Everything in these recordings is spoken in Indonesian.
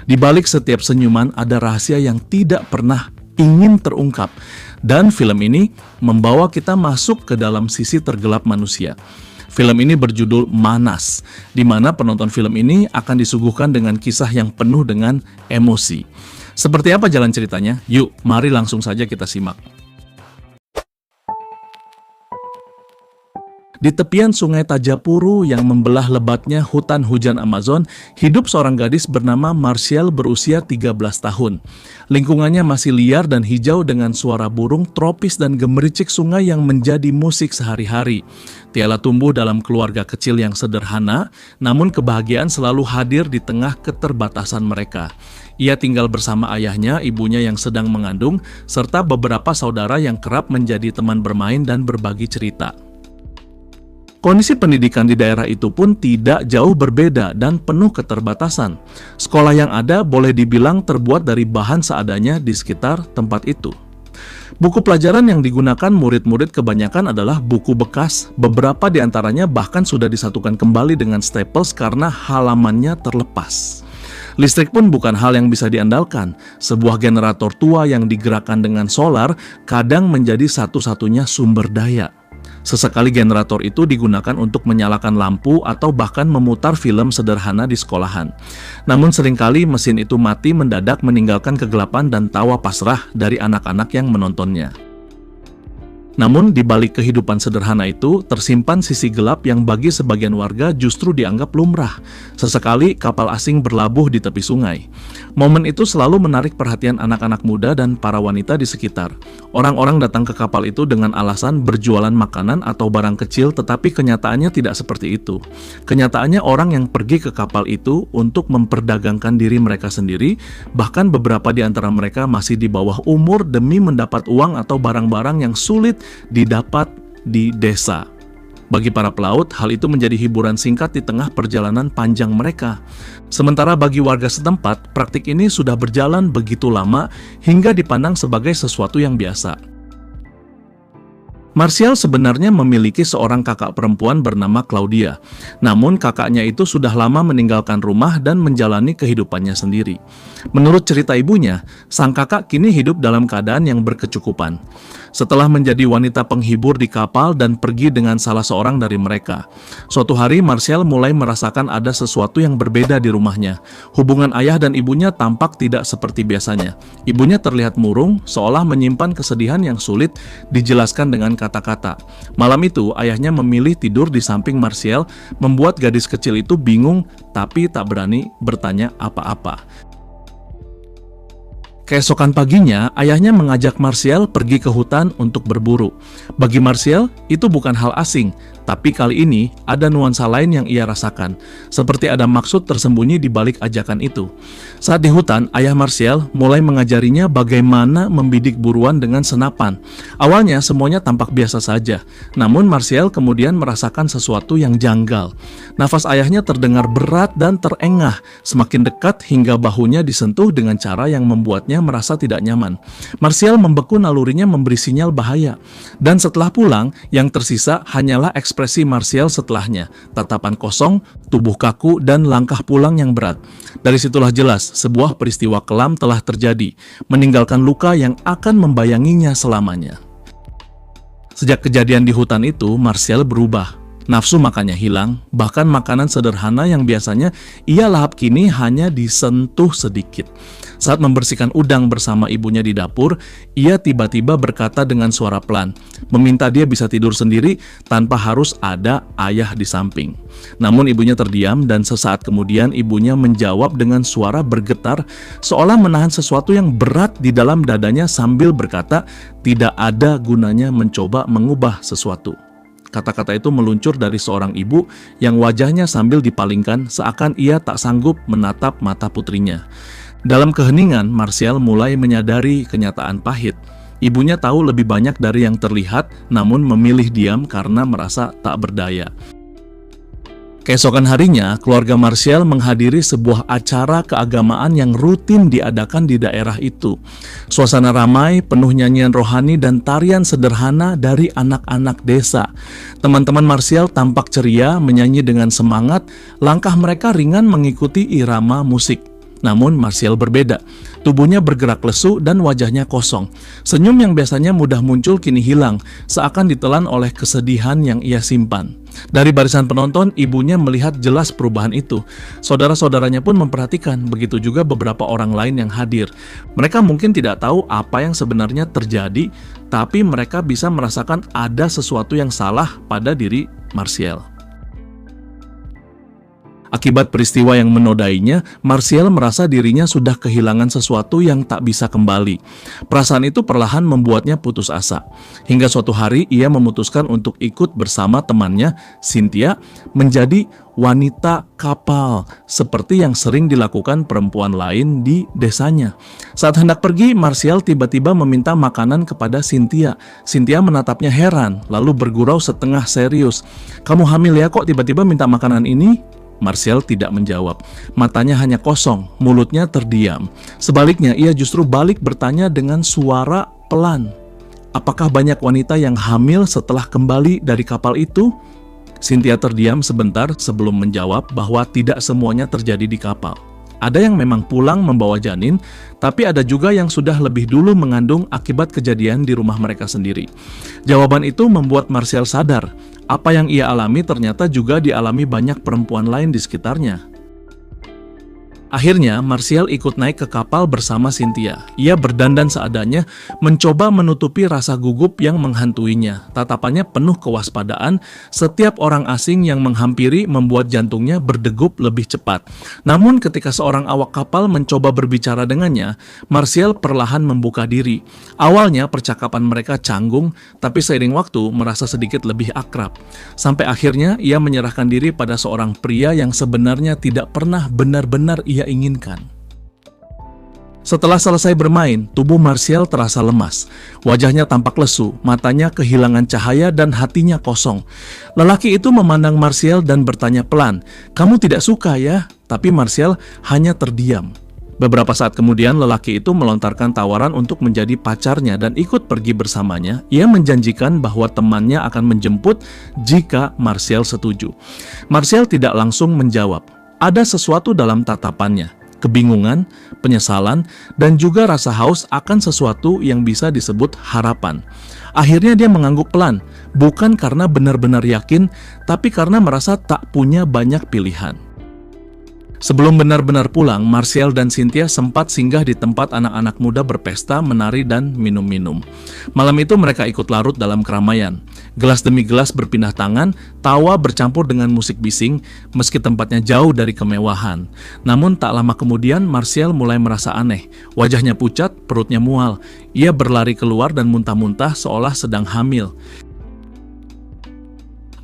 Di balik setiap senyuman ada rahasia yang tidak pernah ingin terungkap. Dan film ini membawa kita masuk ke dalam sisi tergelap manusia. Film ini berjudul Manas, di mana penonton film ini akan disuguhkan dengan kisah yang penuh dengan emosi. Seperti apa jalan ceritanya? Yuk, mari langsung saja kita simak. Di tepian sungai Tajapuru yang membelah lebatnya hutan hujan Amazon, hidup seorang gadis bernama Marcial berusia 13 tahun. Lingkungannya masih liar dan hijau dengan suara burung tropis dan gemericik sungai yang menjadi musik sehari-hari. Tiala tumbuh dalam keluarga kecil yang sederhana, namun kebahagiaan selalu hadir di tengah keterbatasan mereka. Ia tinggal bersama ayahnya, ibunya yang sedang mengandung, serta beberapa saudara yang kerap menjadi teman bermain dan berbagi cerita. Kondisi pendidikan di daerah itu pun tidak jauh berbeda dan penuh keterbatasan. Sekolah yang ada boleh dibilang terbuat dari bahan seadanya di sekitar tempat itu. Buku pelajaran yang digunakan murid-murid kebanyakan adalah buku bekas, beberapa di antaranya bahkan sudah disatukan kembali dengan staples karena halamannya terlepas. Listrik pun bukan hal yang bisa diandalkan. Sebuah generator tua yang digerakkan dengan solar kadang menjadi satu-satunya sumber daya. Sesekali generator itu digunakan untuk menyalakan lampu atau bahkan memutar film sederhana di sekolahan. Namun seringkali mesin itu mati mendadak meninggalkan kegelapan dan tawa pasrah dari anak-anak yang menontonnya. Namun di balik kehidupan sederhana itu tersimpan sisi gelap yang bagi sebagian warga justru dianggap lumrah. Sesekali kapal asing berlabuh di tepi sungai. Momen itu selalu menarik perhatian anak-anak muda dan para wanita di sekitar. Orang-orang datang ke kapal itu dengan alasan berjualan makanan atau barang kecil, tetapi kenyataannya tidak seperti itu. Kenyataannya orang yang pergi ke kapal itu untuk memperdagangkan diri mereka sendiri, bahkan beberapa di antara mereka masih di bawah umur demi mendapat uang atau barang-barang yang sulit didapat di desa. Bagi para pelaut, hal itu menjadi hiburan singkat di tengah perjalanan panjang mereka. Sementara bagi warga setempat, praktik ini sudah berjalan begitu lama hingga dipandang sebagai sesuatu yang biasa. Marcial sebenarnya memiliki seorang kakak perempuan bernama Claudia. Namun kakaknya itu sudah lama meninggalkan rumah dan menjalani kehidupannya sendiri. Menurut cerita ibunya, sang kakak kini hidup dalam keadaan yang berkecukupan. Setelah menjadi wanita penghibur di kapal dan pergi dengan salah seorang dari mereka. Suatu hari Marcial mulai merasakan ada sesuatu yang berbeda di rumahnya. Hubungan ayah dan ibunya tampak tidak seperti biasanya. Ibunya terlihat murung, seolah menyimpan kesedihan yang sulit dijelaskan dengan kata-kata. Malam itu, ayahnya memilih tidur di samping Marcial, membuat gadis kecil itu bingung tapi tak berani bertanya apa-apa. Keesokan paginya, ayahnya mengajak Marcial pergi ke hutan untuk berburu. Bagi Marcial, itu bukan hal asing, tapi kali ini ada nuansa lain yang ia rasakan, seperti ada maksud tersembunyi di balik ajakan itu. Saat di hutan, ayah Marcial mulai mengajarinya bagaimana membidik buruan dengan senapan. Awalnya semuanya tampak biasa saja, namun Marcial kemudian merasakan sesuatu yang janggal. Nafas ayahnya terdengar berat dan terengah, semakin dekat hingga bahunya disentuh dengan cara yang membuatnya merasa tidak nyaman. Marcial membeku nalurinya memberi sinyal bahaya, dan setelah pulang, yang tersisa hanyalah ekspresi Marcial setelahnya, tatapan kosong, tubuh kaku, dan langkah pulang yang berat. Dari situlah jelas sebuah peristiwa kelam telah terjadi, meninggalkan luka yang akan membayanginya selamanya. Sejak kejadian di hutan itu, Marcial berubah. Nafsu makannya hilang, bahkan makanan sederhana yang biasanya ia lahap kini hanya disentuh sedikit. Saat membersihkan udang bersama ibunya di dapur, ia tiba-tiba berkata dengan suara pelan, meminta dia bisa tidur sendiri tanpa harus ada ayah di samping. Namun ibunya terdiam dan sesaat kemudian ibunya menjawab dengan suara bergetar, seolah menahan sesuatu yang berat di dalam dadanya sambil berkata, tidak ada gunanya mencoba mengubah sesuatu. Kata-kata itu meluncur dari seorang ibu yang wajahnya sambil dipalingkan seakan ia tak sanggup menatap mata putrinya. Dalam keheningan, Marcial mulai menyadari kenyataan pahit. Ibunya tahu lebih banyak dari yang terlihat, namun memilih diam karena merasa tak berdaya. Keesokan harinya, keluarga Marcial menghadiri sebuah acara keagamaan yang rutin diadakan di daerah itu. Suasana ramai, penuh nyanyian rohani dan tarian sederhana dari anak-anak desa. Teman-teman Marcial tampak ceria, menyanyi dengan semangat, langkah mereka ringan mengikuti irama musik. Namun Martial berbeda. Tubuhnya bergerak lesu dan wajahnya kosong. Senyum yang biasanya mudah muncul kini hilang, seakan ditelan oleh kesedihan yang ia simpan. Dari barisan penonton, ibunya melihat jelas perubahan itu. Saudara-saudaranya pun memperhatikan, begitu juga beberapa orang lain yang hadir. Mereka mungkin tidak tahu apa yang sebenarnya terjadi, tapi mereka bisa merasakan ada sesuatu yang salah pada diri Martial. Akibat peristiwa yang menodainya, Martial merasa dirinya sudah kehilangan sesuatu yang tak bisa kembali. Perasaan itu perlahan membuatnya putus asa. Hingga suatu hari ia memutuskan untuk ikut bersama temannya, Cynthia, menjadi wanita kapal, seperti yang sering dilakukan perempuan lain di desanya. Saat hendak pergi, Martial tiba-tiba meminta makanan kepada Cynthia. Cynthia menatapnya heran, lalu bergurau setengah serius. "Kamu hamil ya, kok tiba-tiba minta makanan ini?" Martial tidak menjawab. Matanya hanya kosong, mulutnya terdiam. Sebaliknya, ia justru balik bertanya dengan suara pelan. "Apakah banyak wanita yang hamil setelah kembali dari kapal itu?" Cynthia terdiam sebentar sebelum menjawab bahwa tidak semuanya terjadi di kapal. Ada yang memang pulang membawa janin, tapi ada juga yang sudah lebih dulu mengandung akibat kejadian di rumah mereka sendiri. Jawaban itu membuat Martial sadar, apa yang ia alami ternyata juga dialami banyak perempuan lain di sekitarnya. Akhirnya, Martial ikut naik ke kapal bersama Cynthia. Ia berdandan seadanya, mencoba menutupi rasa gugup yang menghantuinya. Tatapannya penuh kewaspadaan, setiap orang asing yang menghampiri membuat jantungnya berdegup lebih cepat. Namun ketika seorang awak kapal mencoba berbicara dengannya, Martial perlahan membuka diri. Awalnya percakapan mereka canggung, tapi seiring waktu merasa sedikit lebih akrab. Sampai akhirnya ia menyerahkan diri pada seorang pria yang sebenarnya tidak pernah benar-benar ia inginkan. Setelah selesai bermain, tubuh Martial terasa lemas. Wajahnya tampak lesu, matanya kehilangan cahaya dan hatinya kosong. Lelaki itu memandang Martial dan bertanya pelan, "Kamu tidak suka ya?" Tapi Martial hanya terdiam. Beberapa saat kemudian, lelaki itu melontarkan tawaran untuk menjadi pacarnya dan ikut pergi bersamanya. Ia menjanjikan bahwa temannya akan menjemput jika Martial setuju. Martial tidak langsung menjawab. Ada sesuatu dalam tatapannya, kebingungan, penyesalan, dan juga rasa haus akan sesuatu yang bisa disebut harapan. Akhirnya dia mengangguk pelan, bukan karena benar-benar yakin, tapi karena merasa tak punya banyak pilihan. Sebelum benar-benar pulang, Martial dan Cynthia sempat singgah di tempat anak-anak muda berpesta, menari, dan minum-minum. Malam itu mereka ikut larut dalam keramaian. Gelas demi gelas berpindah tangan, tawa bercampur dengan musik bising, meski tempatnya jauh dari kemewahan. Namun tak lama kemudian, Martial mulai merasa aneh. Wajahnya pucat, perutnya mual. Ia berlari keluar dan muntah-muntah seolah sedang hamil.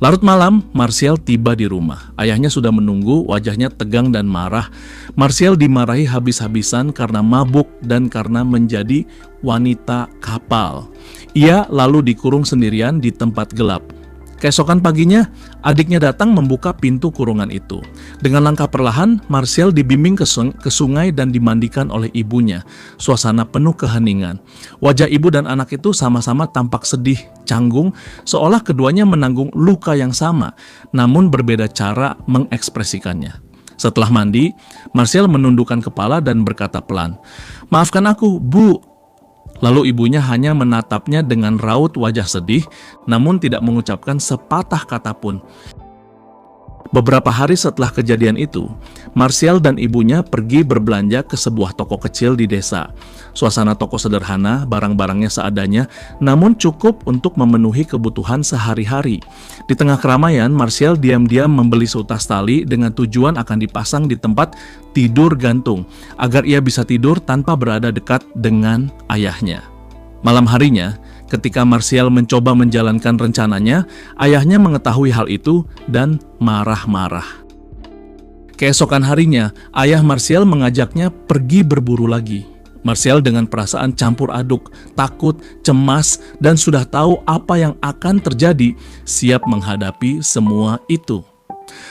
Larut malam, Martial tiba di rumah. Ayahnya sudah menunggu, wajahnya tegang dan marah. Martial dimarahi habis-habisan karena mabuk dan karena menjadi wanita kapal. Ia lalu dikurung sendirian di tempat gelap. Keesokan paginya, adiknya datang membuka pintu kurungan itu. Dengan langkah perlahan, Martial dibimbing ke sungai dan dimandikan oleh ibunya. Suasana penuh keheningan. Wajah ibu dan anak itu sama-sama tampak sedih, canggung, seolah keduanya menanggung luka yang sama, namun berbeda cara mengekspresikannya. Setelah mandi, Martial menundukkan kepala dan berkata pelan, "Maafkan aku, Bu." Lalu ibunya hanya menatapnya dengan raut wajah sedih, namun tidak mengucapkan sepatah kata pun. Beberapa hari setelah kejadian itu, Martial dan ibunya pergi berbelanja ke sebuah toko kecil di desa. Suasana toko sederhana, barang-barangnya seadanya, namun cukup untuk memenuhi kebutuhan sehari-hari. Di tengah keramaian, Martial diam-diam membeli seutas tali dengan tujuan akan dipasang di tempat tidur gantung, agar ia bisa tidur tanpa berada dekat dengan ayahnya. Malam harinya, ketika Martial mencoba menjalankan rencananya, ayahnya mengetahui hal itu dan marah-marah. Keesokan harinya, ayah Martial mengajaknya pergi berburu lagi. Martial dengan perasaan campur aduk, takut, cemas, dan sudah tahu apa yang akan terjadi, siap menghadapi semua itu.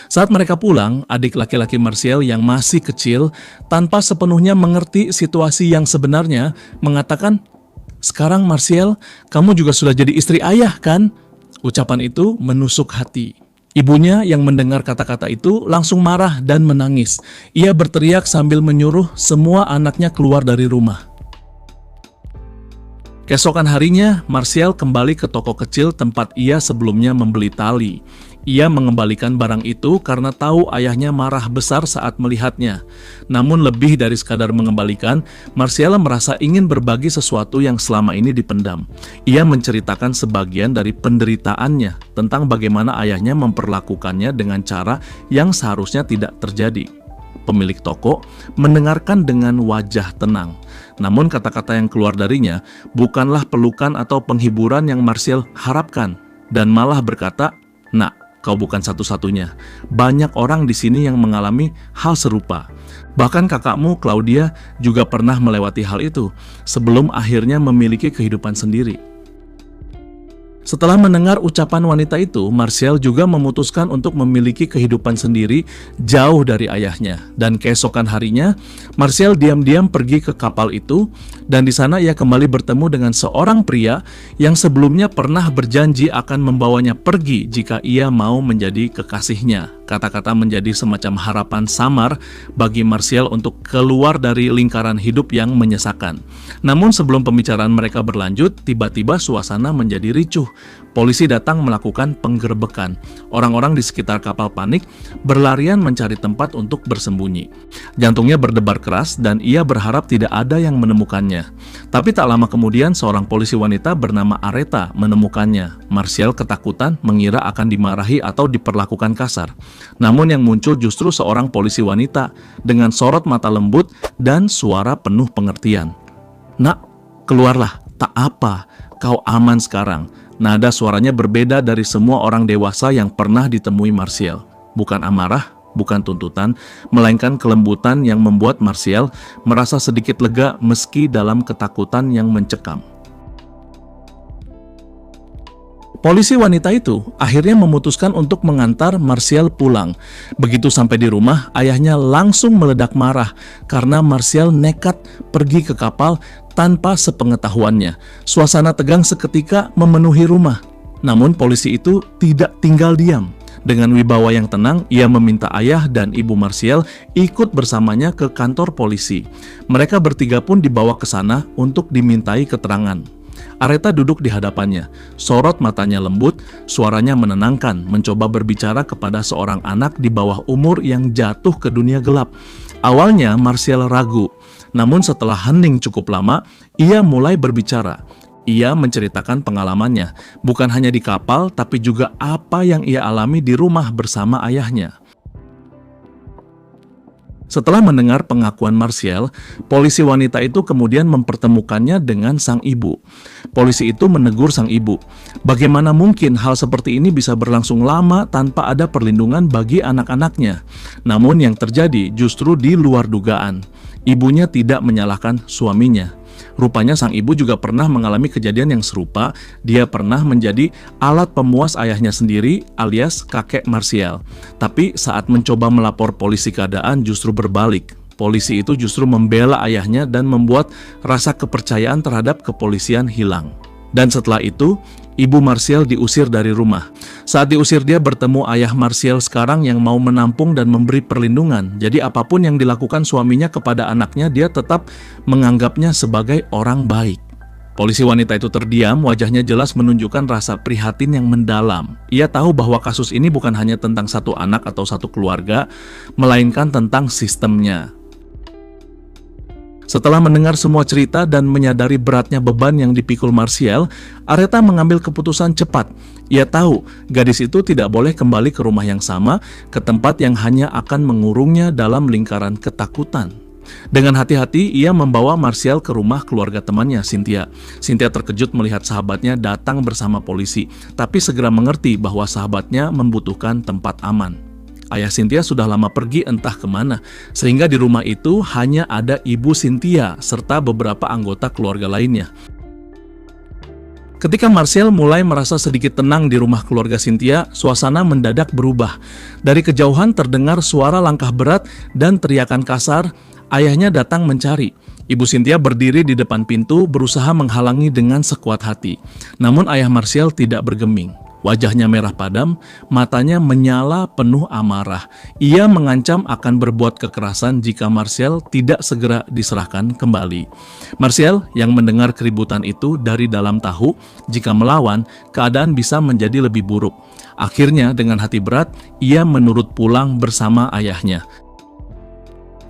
Saat mereka pulang, adik laki-laki Martial yang masih kecil, tanpa sepenuhnya mengerti situasi yang sebenarnya, mengatakan, "Sekarang Martial, kamu juga sudah jadi istri ayah kan?" Ucapan itu menusuk hati. Ibunya yang mendengar kata-kata itu langsung marah dan menangis. Ia berteriak sambil menyuruh semua anaknya keluar dari rumah. Keesokan harinya, Martial kembali ke toko kecil tempat ia sebelumnya membeli tali. Ia mengembalikan barang itu karena tahu ayahnya marah besar saat melihatnya. Namun lebih dari sekadar mengembalikan, Martial merasa ingin berbagi sesuatu yang selama ini dipendam. Ia menceritakan sebagian dari penderitaannya tentang bagaimana ayahnya memperlakukannya dengan cara yang seharusnya tidak terjadi. Pemilik toko mendengarkan dengan wajah tenang. Namun kata-kata yang keluar darinya bukanlah pelukan atau penghiburan yang Martial harapkan, dan malah berkata, "Nak, kau bukan satu-satunya. Banyak orang di sini yang mengalami hal serupa. Bahkan kakakmu, Claudia, juga pernah melewati hal itu sebelum akhirnya memiliki kehidupan sendiri." Setelah mendengar ucapan wanita itu, Martial juga memutuskan untuk memiliki kehidupan sendiri jauh dari ayahnya. Dan keesokan harinya, Martial diam-diam pergi ke kapal itu, dan di sana ia kembali bertemu dengan seorang pria yang sebelumnya pernah berjanji akan membawanya pergi jika ia mau menjadi kekasihnya. Kata-kata menjadi semacam harapan samar bagi Martial untuk keluar dari lingkaran hidup yang menyesakan. Namun sebelum pembicaraan mereka berlanjut, tiba-tiba suasana menjadi ricuh. Polisi datang melakukan penggerbekan. Orang-orang di sekitar kapal panik, berlarian mencari tempat untuk bersembunyi. Jantungnya berdebar keras dan ia berharap tidak ada yang menemukannya. Tapi tak lama kemudian seorang polisi wanita bernama Aretha menemukannya. Martial ketakutan mengira akan dimarahi atau diperlakukan kasar. Namun yang muncul justru seorang polisi wanita dengan sorot mata lembut dan suara penuh pengertian. "Nak, keluarlah, tak apa, kau aman sekarang." Nada suaranya berbeda dari semua orang dewasa yang pernah ditemui Martial. Bukan amarah, bukan tuntutan, melainkan kelembutan yang membuat Martial merasa sedikit lega meski dalam ketakutan yang mencekam. Polisi wanita itu akhirnya memutuskan untuk mengantar Martial pulang. Begitu sampai di rumah, ayahnya langsung meledak marah karena Martial nekat pergi ke kapal tanpa sepengetahuannya. Suasana tegang seketika memenuhi rumah. Namun polisi itu tidak tinggal diam. Dengan wibawa yang tenang, ia meminta ayah dan ibu Martial ikut bersamanya ke kantor polisi. Mereka bertiga pun dibawa ke sana untuk dimintai keterangan. Aretha duduk di hadapannya, sorot matanya lembut, suaranya menenangkan, mencoba berbicara kepada seorang anak di bawah umur yang jatuh ke dunia gelap. Awalnya Martial ragu, namun setelah hening cukup lama, ia mulai berbicara. Ia menceritakan pengalamannya, bukan hanya di kapal, tapi juga apa yang ia alami di rumah bersama ayahnya. Setelah mendengar pengakuan Martial, polisi wanita itu kemudian mempertemukannya dengan sang ibu. Polisi itu menegur sang ibu. Bagaimana mungkin hal seperti ini bisa berlangsung lama tanpa ada perlindungan bagi anak-anaknya? Namun yang terjadi justru di luar dugaan. Ibunya tidak menyalahkan suaminya. Rupanya sang ibu juga pernah mengalami kejadian yang serupa. Dia pernah menjadi alat pemuas ayahnya sendiri alias kakek Martial. Tapi saat mencoba melapor polisi keadaan justru berbalik. Polisi itu justru membela ayahnya dan membuat rasa kepercayaan terhadap kepolisian hilang. Dan setelah itu, ibu Martial diusir dari rumah. Saat diusir dia bertemu ayah Martial sekarang yang mau menampung dan memberi perlindungan. Jadi apapun yang dilakukan suaminya kepada anaknya, dia tetap menganggapnya sebagai orang baik. Polisi wanita itu terdiam, wajahnya jelas menunjukkan rasa prihatin yang mendalam. Ia tahu bahwa kasus ini bukan hanya tentang satu anak atau satu keluarga, melainkan tentang sistemnya. Setelah mendengar semua cerita dan menyadari beratnya beban yang dipikul Martial, Aretha mengambil keputusan cepat. Ia tahu gadis itu tidak boleh kembali ke rumah yang sama, ke tempat yang hanya akan mengurungnya dalam lingkaran ketakutan. Dengan hati-hati, ia membawa Martial ke rumah keluarga temannya, Cynthia. Cynthia terkejut melihat sahabatnya datang bersama polisi, tapi segera mengerti bahwa sahabatnya membutuhkan tempat aman. Ayah Cynthia sudah lama pergi entah kemana, sehingga di rumah itu hanya ada ibu Cynthia serta beberapa anggota keluarga lainnya. Ketika Martial mulai merasa sedikit tenang di rumah keluarga Cynthia, suasana mendadak berubah. Dari kejauhan terdengar suara langkah berat dan teriakan kasar. Ayahnya datang mencari. Ibu Cynthia berdiri di depan pintu berusaha menghalangi dengan sekuat hati. Namun ayah Martial tidak bergeming. Wajahnya merah padam, matanya menyala penuh amarah. Ia mengancam akan berbuat kekerasan jika Marcel tidak segera diserahkan kembali. Marcel yang mendengar keributan itu dari dalam tahu, jika melawan, keadaan bisa menjadi lebih buruk. Akhirnya dengan hati berat, ia menurut pulang bersama ayahnya.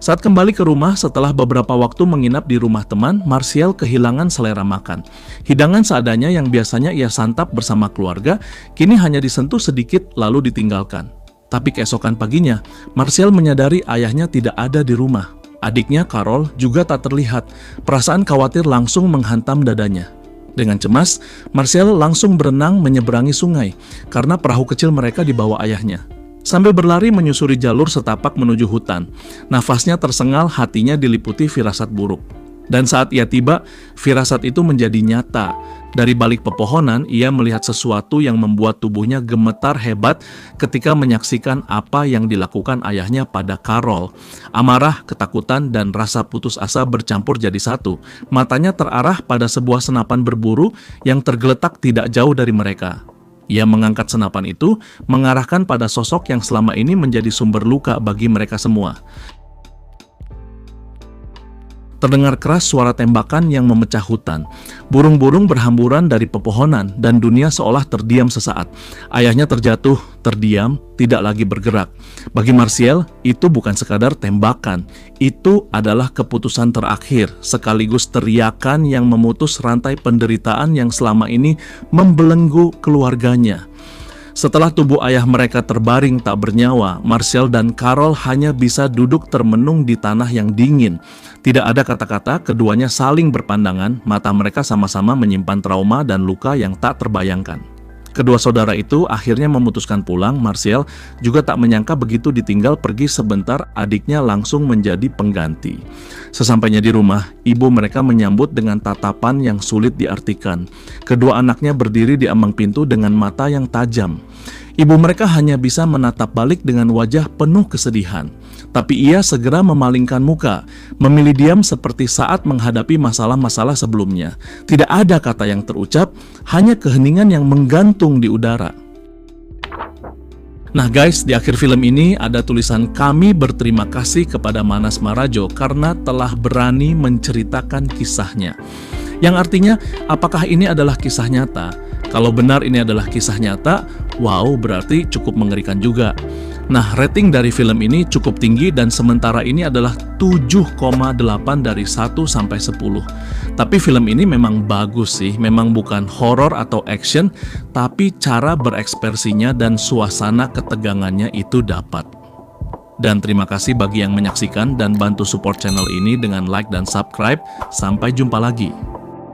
Saat kembali ke rumah setelah beberapa waktu menginap di rumah teman, Marcel kehilangan selera makan. Hidangan seadanya yang biasanya ia santap bersama keluarga, kini hanya disentuh sedikit lalu ditinggalkan. Tapi keesokan paginya, Marcel menyadari ayahnya tidak ada di rumah. Adiknya, Carol, juga tak terlihat. Perasaan khawatir langsung menghantam dadanya. Dengan cemas, Marcel langsung berenang menyeberangi sungai, karena perahu kecil mereka dibawa ayahnya. Sambil berlari menyusuri jalur setapak menuju hutan, nafasnya tersengal, hatinya diliputi firasat buruk. Dan saat ia tiba, firasat itu menjadi nyata. Dari balik pepohonan, ia melihat sesuatu yang membuat tubuhnya gemetar hebat ketika menyaksikan apa yang dilakukan ayahnya pada Carol. Amarah, ketakutan, dan rasa putus asa bercampur jadi satu. Matanya terarah pada sebuah senapan berburu yang tergeletak tidak jauh dari mereka. Ia mengangkat senapan itu, mengarahkan pada sosok yang selama ini menjadi sumber luka bagi mereka semua. Terdengar keras suara tembakan yang memecah hutan. Burung-burung berhamburan dari pepohonan dan dunia seolah terdiam sesaat. Ayahnya terjatuh, terdiam, tidak lagi bergerak. Bagi Marcel, itu bukan sekadar tembakan. Itu adalah keputusan terakhir, sekaligus teriakan yang memutus rantai penderitaan yang selama ini membelenggu keluarganya. Setelah tubuh ayah mereka terbaring tak bernyawa, Marcel dan Carol hanya bisa duduk termenung di tanah yang dingin. Tidak ada kata-kata, keduanya saling berpandangan, mata mereka sama-sama menyimpan trauma dan luka yang tak terbayangkan. Kedua saudara itu akhirnya memutuskan pulang. Marcel juga tak menyangka begitu ditinggal pergi sebentar, adiknya langsung menjadi pengganti. Sesampainya di rumah, ibu mereka menyambut dengan tatapan yang sulit diartikan. Kedua anaknya berdiri di ambang pintu dengan mata yang tajam. Ibu mereka hanya bisa menatap balik dengan wajah penuh kesedihan. Tapi ia segera memalingkan muka, memilih diam seperti saat menghadapi masalah-masalah sebelumnya. Tidak ada kata yang terucap, hanya keheningan yang menggantung di udara. Nah guys, di akhir film ini ada tulisan kami berterima kasih kepada Manas Marajo karena telah berani menceritakan kisahnya. Yang artinya, apakah ini adalah kisah nyata? Kalau benar ini adalah kisah nyata, wow, berarti cukup mengerikan juga. Nah, rating dari film ini cukup tinggi dan sementara ini adalah 7,8 dari 1 sampai 10. Tapi film ini memang bagus sih, memang bukan horor atau action, tapi cara berekspresinya dan suasana ketegangannya itu dapat. Dan terima kasih bagi yang menyaksikan dan bantu support channel ini dengan like dan subscribe. Sampai jumpa lagi.